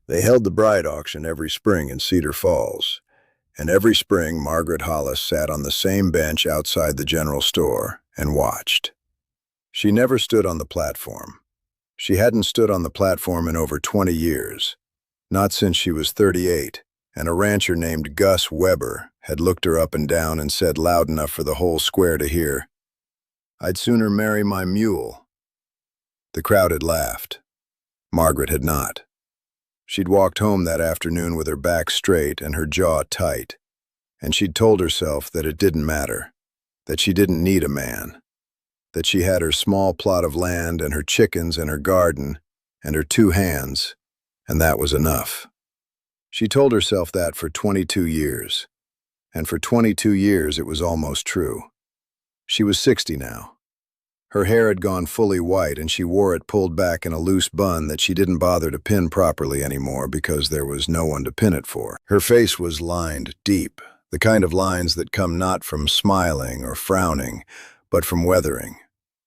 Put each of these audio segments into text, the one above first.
They held the bride auction every spring in Cedar Falls, and every spring Margaret Hollis sat on the same bench outside the general store and watched. She never stood on the platform. She hadn't stood on the platform in over 20 years, not since she was 38, and a rancher named Gus Weber had looked her up and down and said loud enough for the whole square to hear, "I'd sooner marry my mule." The crowd had laughed. Margaret had not. She'd walked home that afternoon with her back straight and her jaw tight, and she'd told herself that it didn't matter, that she didn't need a man, that she had her small plot of land and her chickens and her garden and her 2 hands, and that was enough. She told herself that for 22 years, and for 22 years it was almost true. She was 60 now. Her hair had gone fully white and she wore it pulled back in a loose bun that she didn't bother to pin properly anymore because there was no one to pin it for. Her face was lined deep, the kind of lines that come not from smiling or frowning, but from weathering.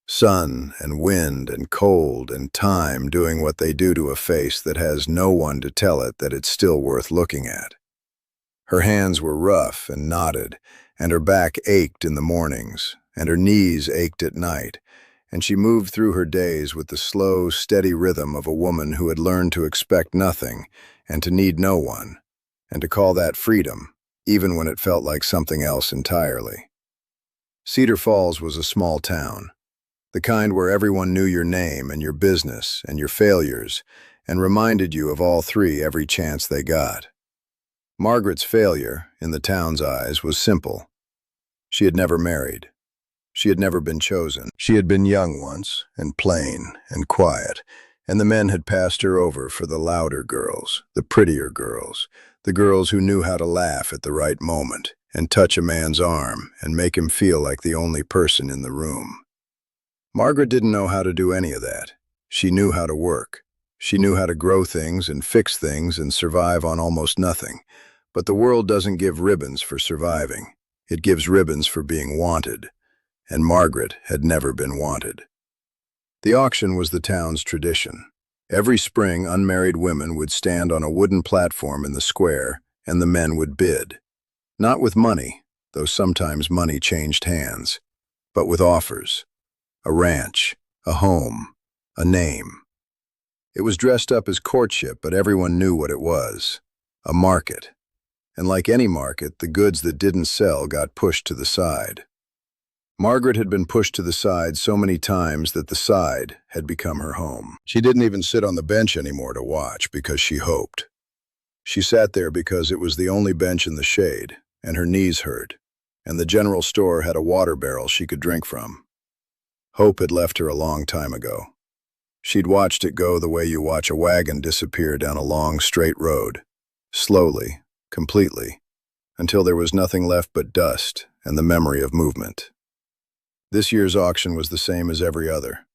Sun and wind and cold and time doing what they do to a face that has no one to tell it that it's still worth looking at. Her hands were rough and knotted, and her back ached in the mornings, and her knees ached at night, and she moved through her days with the slow, steady rhythm of a woman who had learned to expect nothing and to need no one, and to call that freedom, even when it felt like something else entirely. Cedar Falls was a small town, the kind where everyone knew your name and your business and your failures and reminded you of all three every chance they got. Margaret's failure, in the town's eyes, was simple. She had never married. She had never been chosen. She had been young once, and plain, and quiet, and the men had passed her over for the louder girls, the prettier girls, the girls who knew how to laugh at the right moment, and touch a man's arm, and make him feel like the only person in the room. Margaret didn't know how to do any of that. She knew how to work. She knew how to grow things and fix things and survive on almost nothing. But the world doesn't give ribbons for surviving. It gives ribbons for being wanted. And Margaret had never been wanted. The auction was the town's tradition. Every spring, unmarried women would stand on a wooden platform in the square, and the men would bid. Not with money, though sometimes money changed hands, but with offers. A ranch, a home, a name. It was dressed up as courtship, but everyone knew what it was. A market. And like any market, the goods that didn't sell got pushed to the side. Margaret had been pushed to the side so many times that the side had become her home. She didn't even sit on the bench anymore to watch because she hoped. She sat there because it was the only bench in the shade, and her knees hurt, and the general store had a water barrel she could drink from. Hope had left her a long time ago. She'd watched it go the way you watch a wagon disappear down a long, straight road, slowly, completely, until there was nothing left but dust and the memory of movement. This year's auction was the same as every other.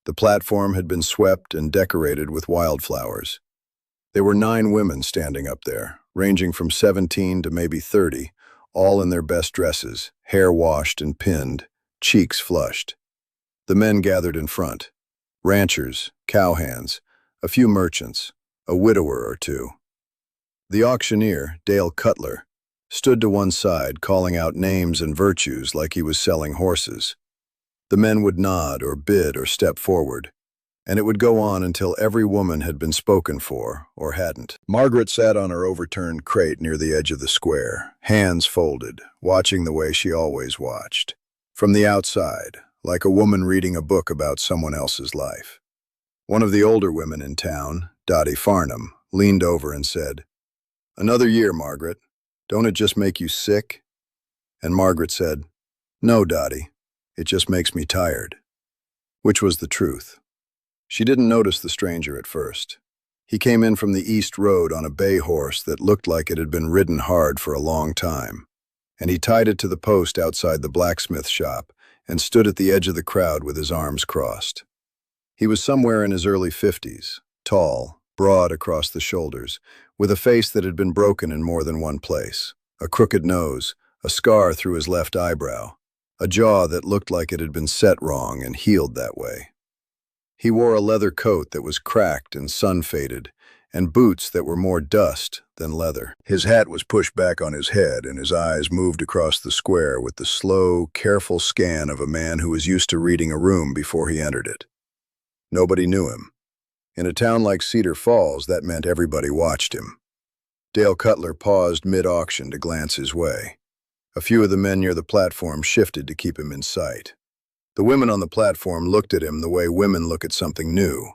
The platform had been swept and decorated with wildflowers. There were 9 women standing up there, ranging from 17 to maybe 30, all in their best dresses, hair washed and pinned, cheeks flushed. The men gathered in front. Ranchers, cowhands, a few merchants, a widower or two. The auctioneer, Dale Cutler, stood to one side calling out names and virtues like he was selling horses. The men would nod or bid or step forward, and it would go on until every woman had been spoken for or hadn't. Margaret sat on her overturned crate near the edge of the square, hands folded, watching the way she always watched. From the outside, like a woman reading a book about someone else's life. One of the older women in town, Dottie Farnham, leaned over and said, "Another year, Margaret. Don't it just make you sick?" And Margaret said, "No, Dottie, it just makes me tired." Which was the truth. She didn't notice the stranger at first. He came in from the east road on a bay horse that looked like it had been ridden hard for a long time, and he tied it to the post outside the blacksmith shop and stood at the edge of the crowd with his arms crossed. He was somewhere in his early 50s, tall, broad across the shoulders, with a face that had been broken in more than one place, a crooked nose, a scar through his left eyebrow, a jaw that looked like it had been set wrong and healed that way. He wore a leather coat that was cracked and sun-faded, and boots that were more dust than leather. His hat was pushed back on his head, and his eyes moved across the square with the slow, careful scan of a man who was used to reading a room before he entered it. Nobody knew him. In a town like Cedar Falls, that meant everybody watched him. Dale Cutler paused mid-auction to glance his way. A few of the men near the platform shifted to keep him in sight. The women on the platform looked at him the way women look at something new,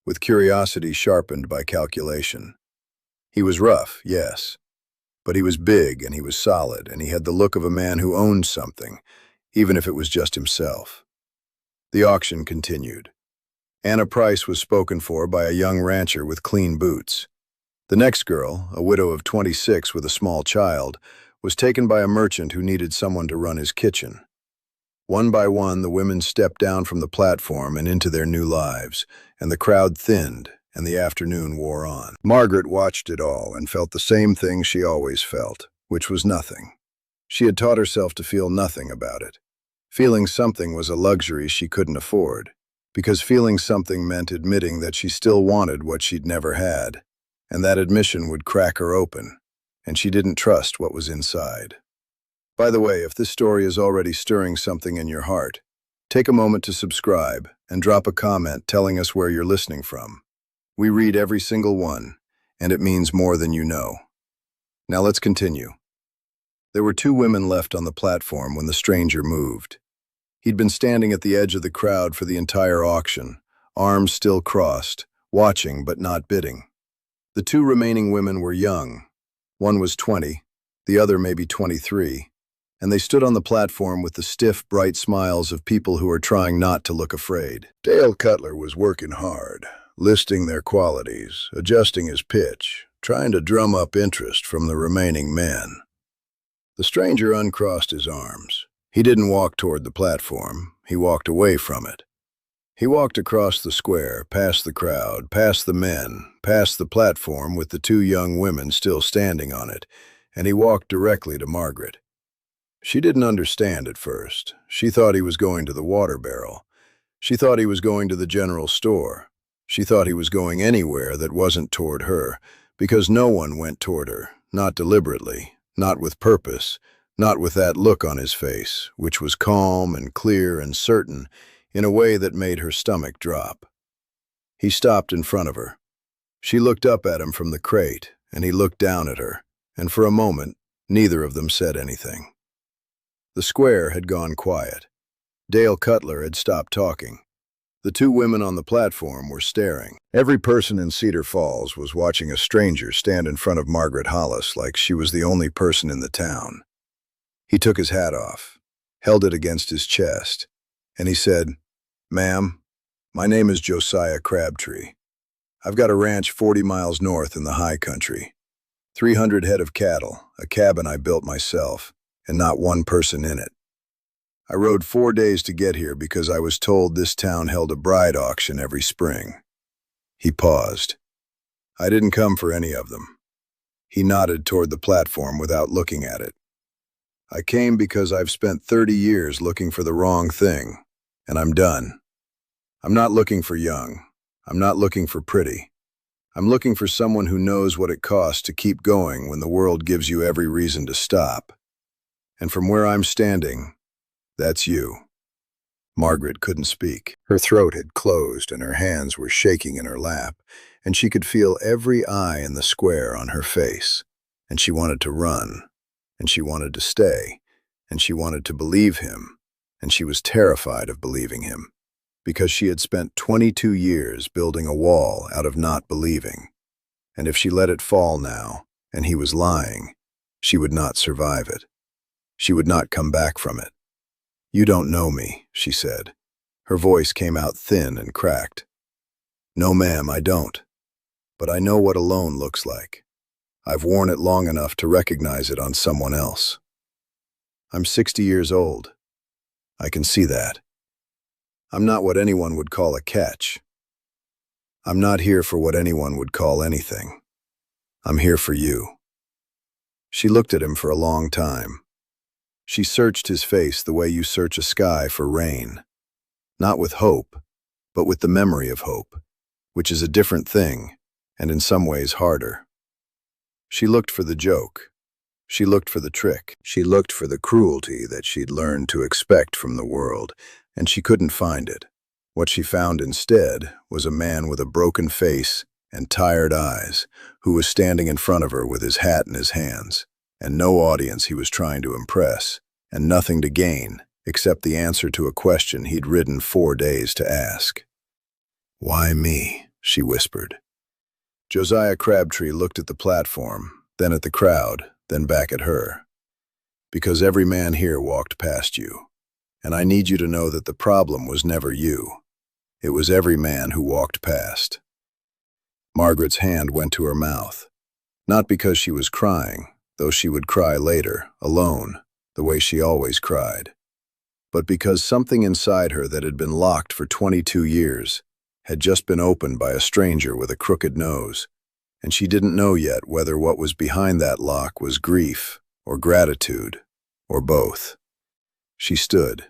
with curiosity sharpened by calculation. He was rough, yes, but he was big and he was solid, and he had the look of a man who owned something, even if it was just himself. The auction continued. Anna Price was spoken for by a young rancher with clean boots. The next girl, a widow of 26 with a small child, was taken by a merchant who needed someone to run his kitchen. One by one, the women stepped down from the platform and into their new lives, and the crowd thinned, and the afternoon wore on. Margaret watched it all and felt the same thing she always felt, which was nothing. She had taught herself to feel nothing about it. Feeling something was a luxury she couldn't afford, because feeling something meant admitting that she still wanted what she'd never had, and that admission would crack her open, and she didn't trust what was inside. By the way, if this story is already stirring something in your heart, take a moment to subscribe and drop a comment telling us where you're listening from. We read every single one, and it means more than you know. Now let's continue. There were 2 women left on the platform when the stranger moved. He'd been standing at the edge of the crowd for the entire auction, arms still crossed, watching but not bidding. The 2 remaining women were young. One was 20, the other maybe 23. And they stood on the platform with the stiff, bright smiles of people who are trying not to look afraid. Dale Cutler was working hard, listing their qualities, adjusting his pitch, trying to drum up interest from the remaining men. The stranger uncrossed his arms. He didn't walk toward the platform, he walked away from it. He walked across the square, past the crowd, past the men, past the platform with the 2 young women still standing on it, and he walked directly to Margaret. She didn't understand at first. She thought he was going to the water barrel. She thought he was going to the general store. She thought he was going anywhere that wasn't toward her, because no one went toward her, not deliberately, not with purpose, not with that look on his face, which was calm and clear and certain in a way that made her stomach drop. He stopped in front of her. She looked up at him from the crate, and he looked down at her, and for a moment, neither of them said anything. The square had gone quiet. Dale Cutler had stopped talking. The 2 women on the platform were staring. Every person in Cedar Falls was watching a stranger stand in front of Margaret Hollis like she was the only person in the town. He took his hat off, held it against his chest, and he said, "Ma'am, my name is Josiah Crabtree. I've got a ranch 40 miles north in the high country. 300 head of cattle, a cabin I built myself, and not one person in it. I rode 4 days to get here because I was told this town held a bride auction every spring." He paused. "I didn't come for any of them." He nodded toward the platform without looking at it. "I came because I've spent 30 years looking for the wrong thing, and I'm done. I'm not looking for young. I'm not looking for pretty. I'm looking for someone who knows what it costs to keep going when the world gives you every reason to stop. And from where I'm standing, that's you." Margaret couldn't speak. Her throat had closed and her hands were shaking in her lap, and she could feel every eye in the square on her face. And she wanted to run, and she wanted to stay, and she wanted to believe him, and she was terrified of believing him, because she had spent 22 years building a wall out of not believing. And if she let it fall now, and he was lying, she would not survive it. She would not come back from it. "You don't know me," she said. Her voice came out thin and cracked. "No, ma'am, I don't. But I know what alone looks like. I've worn it long enough to recognize it on someone else. I'm 60 years old. I can see that. I'm not what anyone would call a catch. I'm not here for what anyone would call anything. I'm here for you." She looked at him for a long time. She searched his face the way you search a sky for rain, not with hope, but with the memory of hope, which is a different thing, and in some ways harder. She looked for the joke. She looked for the trick. She looked for the cruelty that she'd learned to expect from the world, and she couldn't find it. What she found instead was a man with a broken face and tired eyes who was standing in front of her with his hat in his hands, and no audience he was trying to impress, and nothing to gain except the answer to a question he'd ridden 4 days to ask. "Why me?" she whispered. Josiah Crabtree looked at the platform, then at the crowd, then back at her. "Because every man here walked past you, and I need you to know that the problem was never you. It was every man who walked past." Margaret's hand went to her mouth, not because she was crying, though she would cry later, alone, the way she always cried, but because something inside her that had been locked for 22 years had just been opened by a stranger with a crooked nose, and she didn't know yet whether what was behind that lock was grief or gratitude or both. She stood.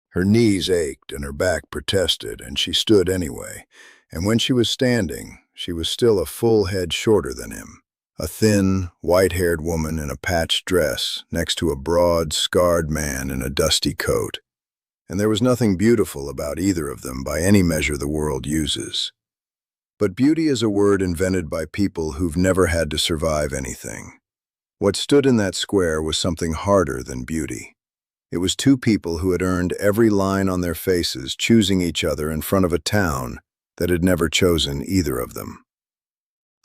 Her knees ached and her back protested, and she stood anyway, and when she was standing, she was still a full head shorter than him, a thin, white-haired woman in a patched dress next to a broad, scarred man in a dusty coat. And there was nothing beautiful about either of them by any measure the world uses. But beauty is a word invented by people who've never had to survive anything. What stood in that square was something harder than beauty. It was two people who had earned every line on their faces choosing each other in front of a town that had never chosen either of them.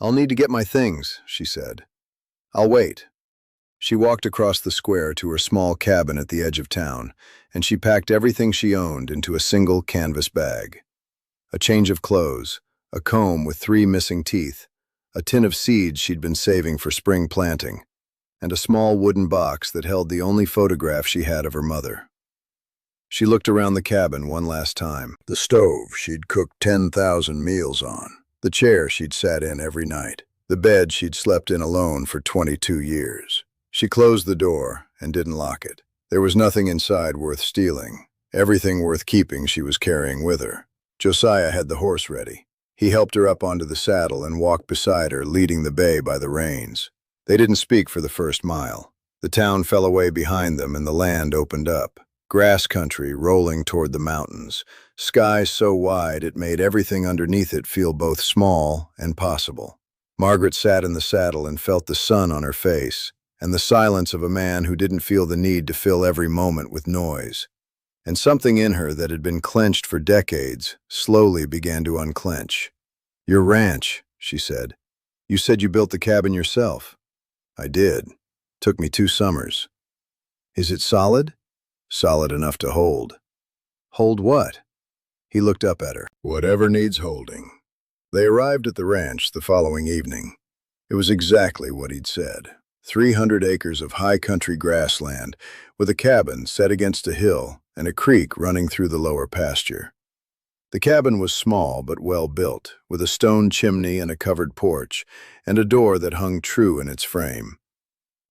"I'll need to get my things," she said. "I'll wait." She walked across the square to her small cabin at the edge of town, and she packed everything she owned into a single canvas bag. A change of clothes, a comb with 3 missing teeth, a tin of seeds she'd been saving for spring planting, and a small wooden box that held the only photograph she had of her mother. She looked around the cabin one last time. The stove she'd cooked 10,000 meals on, the chair she'd sat in every night, the bed she'd slept in alone for 22 years. She closed the door and didn't lock it. There was nothing inside worth stealing. Everything worth keeping she was carrying with her. Josiah had the horse ready. He helped her up onto the saddle and walked beside her, leading the bay by the reins. They didn't speak for the first mile. The town fell away behind them and the land opened up. Grass country rolling toward the mountains. Sky so wide it made everything underneath it feel both small and possible. Margaret sat in the saddle and felt the sun on her face, and the silence of a man who didn't feel the need to fill every moment with noise. And something in her that had been clenched for decades slowly began to unclench. "Your ranch," she said. "You said you built the cabin yourself." "I did. Took me 2 summers." "Is it solid?" "Solid enough to hold." "Hold what?" He looked up at her. "Whatever needs holding." They arrived at the ranch the following evening. It was exactly what he'd said. 300 acres of high country grassland, with a cabin set against a hill and a creek running through the lower pasture. The cabin was small but well built, with a stone chimney and a covered porch, and a door that hung true in its frame.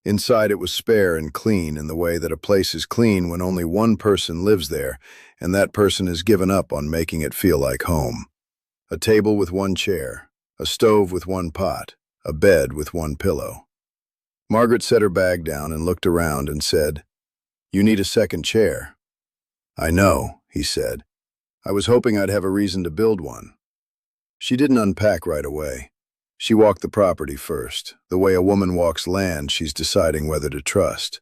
Inside it was spare and clean in the way that a place is clean when only one person lives there, and that person has given up on making it feel like home. A table with 1 chair, a stove with 1 pot, a bed with 1 pillow. Margaret set her bag down and looked around and said, "You need a second chair." "I know," he said. "I was hoping I'd have a reason to build one." She didn't unpack right away. She walked the property first, the way a woman walks land she's deciding whether to trust.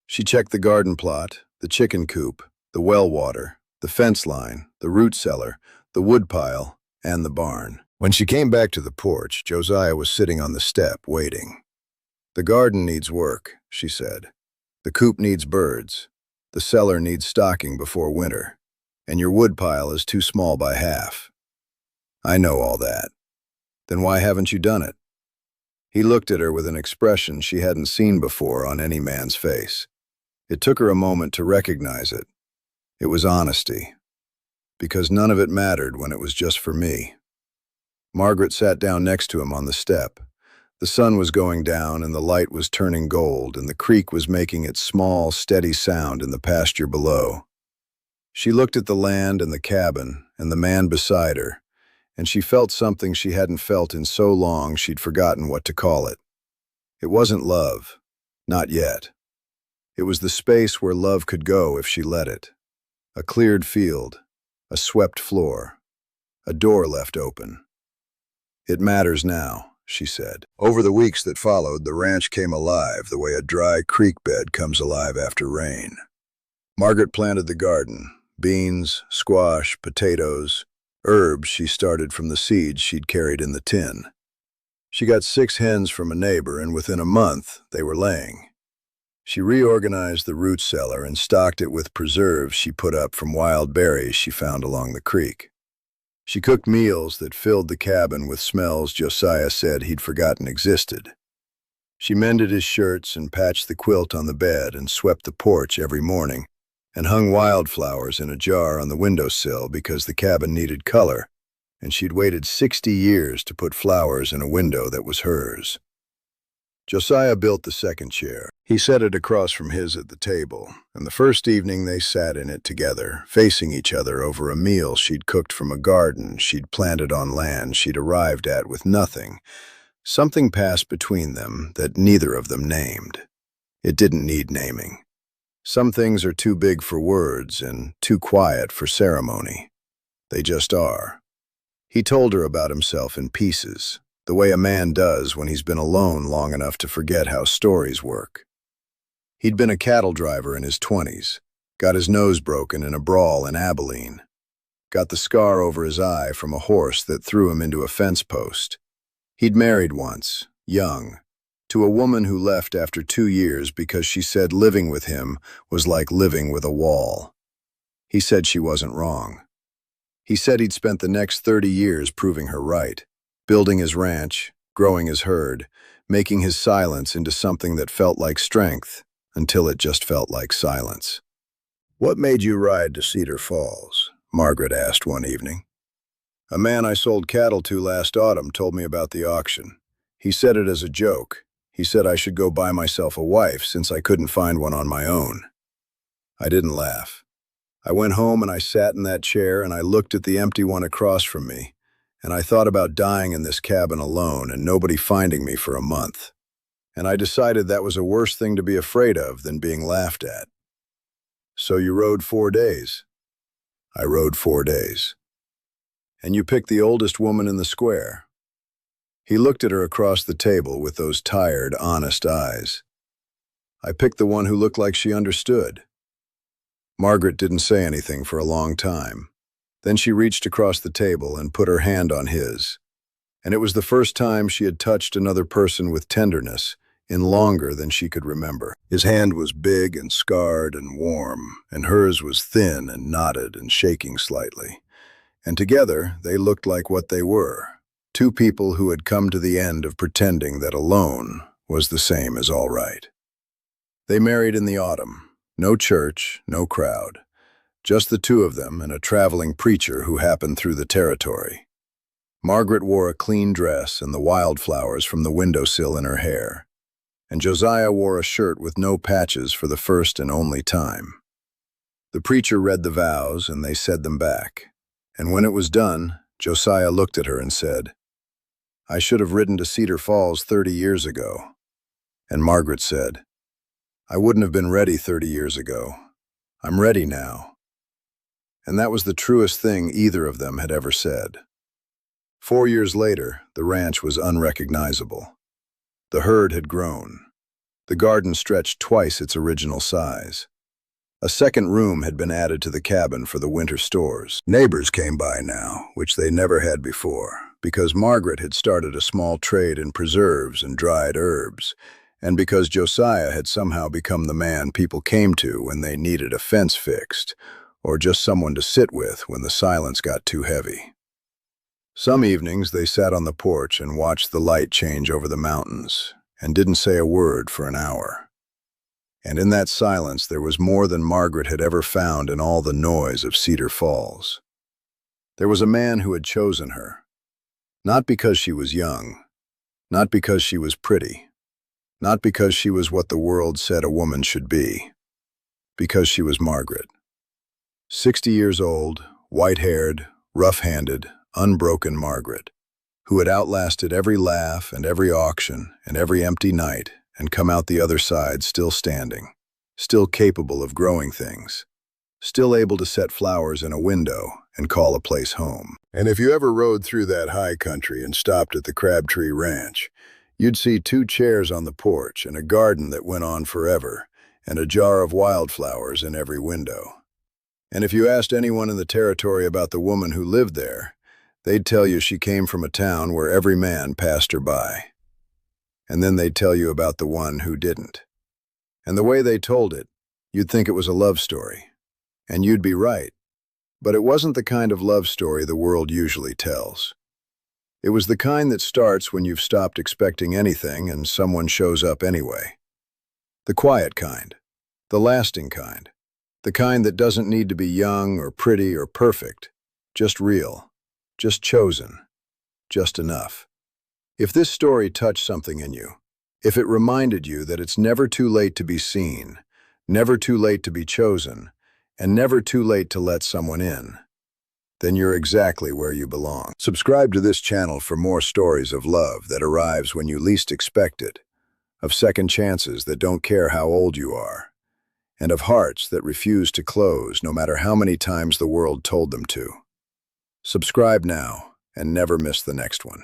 She checked the garden plot, the chicken coop, the well water, the fence line, the root cellar, the wood pile, and the barn. When she came back to the porch, Josiah was sitting on the step, waiting. "The garden needs work," she said. "The coop needs birds. The cellar needs stocking before winter. And your wood pile is too small by half." "I know all that." "Then why haven't you done it?" He looked at her with an expression she hadn't seen before on any man's face. It took her a moment to recognize it. It was honesty. Because none of it mattered when it was just for me. Margaret sat down next to him on the step. The sun was going down and the light was turning gold, and the creek was making its small, steady sound in the pasture below. She looked at the land and the cabin and the man beside her, and she felt something she hadn't felt in so long she'd forgotten what to call it. It wasn't love. Not yet. It was the space where love could go if she let it. A cleared field, a swept floor, a door left open. "It matters now," she said. Over the weeks that followed, the ranch came alive the way a dry creek bed comes alive after rain. Margaret planted the garden, beans, squash, potatoes, herbs she started from the seeds she'd carried in the tin. She got 6 hens from a neighbor, and within a month, they were laying. She reorganized the root cellar and stocked it with preserves she put up from wild berries she found along the creek. She cooked meals that filled the cabin with smells Josiah said he'd forgotten existed. She mended his shirts and patched the quilt on the bed and swept the porch every morning and hung wildflowers in a jar on the windowsill because the cabin needed color, and she'd waited 60 years to put flowers in a window that was hers. Josiah built the second chair. He set it across from his at the table, and the first evening they sat in it together, facing each other over a meal she'd cooked from a garden she'd planted on land she'd arrived at with nothing. Something passed between them that neither of them named. It didn't need naming. Some things are too big for words and too quiet for ceremony. They just are. He told her about himself in pieces, the way a man does when he's been alone long enough to forget how stories work. He'd been a cattle driver in his 20s, got his nose broken in a brawl in Abilene, got the scar over his eye from a horse that threw him into a fence post. He'd married once, young, to a woman who left after 2 years because she said living with him was like living with a wall. He said she wasn't wrong. He said he'd spent the next 30 years proving her right, building his ranch, growing his herd, making his silence into something that felt like strength until it just felt like silence. "What made you ride to Cedar Falls?" Margaret asked one evening. "A man I sold cattle to last autumn told me about the auction. He said it as a joke. He said I should go buy myself a wife since I couldn't find one on my own." I didn't laugh. I went home and I sat in that chair and I looked at the empty one across from me, and I thought about dying in this cabin alone and nobody finding me for a month. And I decided that was a worse thing to be afraid of than being laughed at. "So you rode 4 days?" "I rode 4 days." "And you picked the oldest woman in the square?" He looked at her across the table with those tired, honest eyes. "I picked the one who looked like she understood." Margaret didn't say anything for a long time. Then she reached across the table and put her hand on his. And it was the first time she had touched another person with tenderness in longer than she could remember. His hand was big and scarred and warm, and hers was thin and knotted and shaking slightly. And together they looked like what they were, 2 people who had come to the end of pretending that alone was the same as all right. They married in the autumn. No church, no crowd. Just the 2 of them and a traveling preacher who happened through the territory. Margaret wore a clean dress and the wildflowers from the windowsill in her hair, and Josiah wore a shirt with no patches for the first and only time. The preacher read the vows and they said them back, and when it was done, Josiah looked at her and said, "I should have ridden to Cedar Falls 30 years ago." And Margaret said, "I wouldn't have been ready 30 years ago. I'm ready now." And that was the truest thing either of them had ever said. 4 years later, the ranch was unrecognizable. The herd had grown. The garden stretched twice its original size. A second room had been added to the cabin for the winter stores. Neighbors came by now, which they never had before, because Margaret had started a small trade in preserves and dried herbs, and because Josiah had somehow become the man people came to when they needed a fence fixed, or just someone to sit with when the silence got too heavy. Some evenings they sat on the porch and watched the light change over the mountains, and didn't say a word for an hour. And in that silence there was more than Margaret had ever found in all the noise of Cedar Falls. There was a man who had chosen her, not because she was young, not because she was pretty, not because she was what the world said a woman should be, because she was Margaret. 60 years old, white-haired, rough-handed, unbroken Margaret, who had outlasted every laugh and every auction and every empty night and come out the other side still standing, still capable of growing things, still able to set flowers in a window and call a place home. And if you ever rode through that high country and stopped at the Crabtree Ranch, you'd see 2 chairs on the porch and a garden that went on forever, and a jar of wildflowers in every window. And if you asked anyone in the territory about the woman who lived there, they'd tell you she came from a town where every man passed her by. And then they'd tell you about the one who didn't. And the way they told it, you'd think it was a love story. And you'd be right. But it wasn't the kind of love story the world usually tells. It was the kind that starts when you've stopped expecting anything and someone shows up anyway. The quiet kind, the lasting kind, the kind that doesn't need to be young or pretty or perfect, just real, just chosen, just enough. If this story touched something in you, if it reminded you that it's never too late to be seen, never too late to be chosen, and never too late to let someone in, then you're exactly where you belong. Subscribe to this channel for more stories of love that arrives when you least expect it, of second chances that don't care how old you are, and of hearts that refuse to close no matter how many times the world told them to. Subscribe now and never miss the next one.